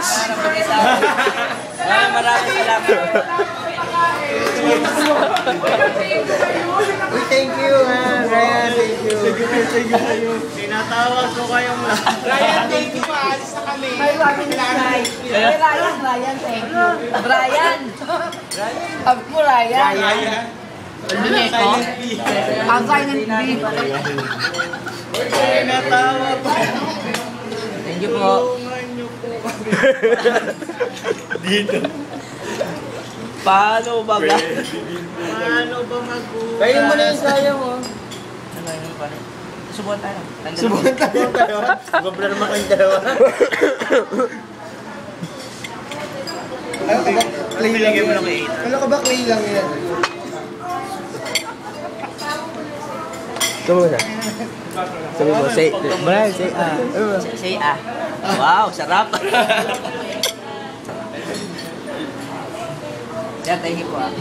Mitch! Maraming salamat. Uy, thank you, Ryan. Thank you. Sige sa'yo. Tinatawag ko kayong Ryan, thank you. Maalis na kami. Ryan, thank you. Brian. Sabi mo, Ryan. Dumeco. Ang silent B. tinatawag ko. Thank you po. Dito. Paano ba ba? Paano ba mag-uwi? Kayo mo na yung sayang, oh. Ano yun pa rin? Subukan tayo. Subukan tayo. Gobra naman kayong dalawa. Ano ka ba? Clay lang Binigay mo yan. lang kay Ethan. Ano ka ba? Clay lang yan. Ito muna. Sabi mo, say, Brian, say Say ah. Wow, sarap. Yan, thank you po ah.